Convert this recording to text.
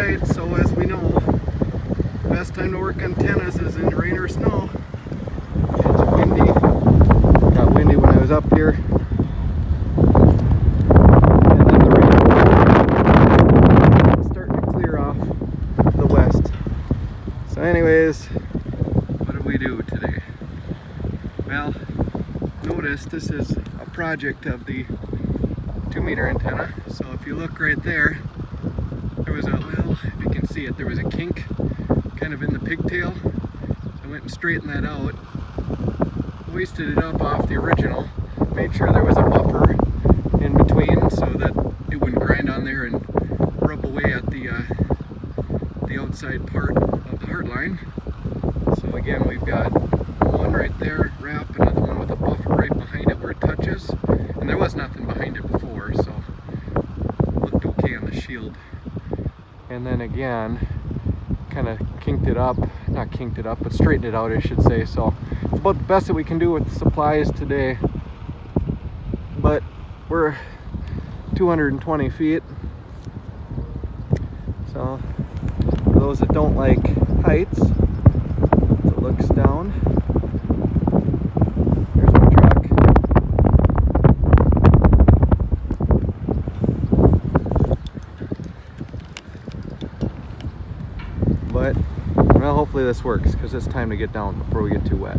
Alright, so as we know, best time to work antennas is in rain or snow. It's windy. Got windy when I was up here. And then the rain is starting to clear off the west. So anyways, what did we do today? Well, notice this is a project of the 2-meter antenna. So if you look right there, there was a, well, if you can see it, there was a kink kind of in the pigtail. I went and straightened that out, hoisted it up off the original, made sure there was a buffer in between so that it wouldn't grind on there and rub away at the outside part of the hardline. So again, we've got one right there wrap, another one with a buffer right behind it where it touches, and there was nothing behind it before, so it looked okay on the shield. And then again, kind of kinked it up, not kinked it up, but straightened it out, I should say. So it's about the best that we can do with supplies today. But we're 220 feet. So for those that don't like heights, it looks down. There's my truck. But, well, hopefully this works, because it's time to get down before we get too wet.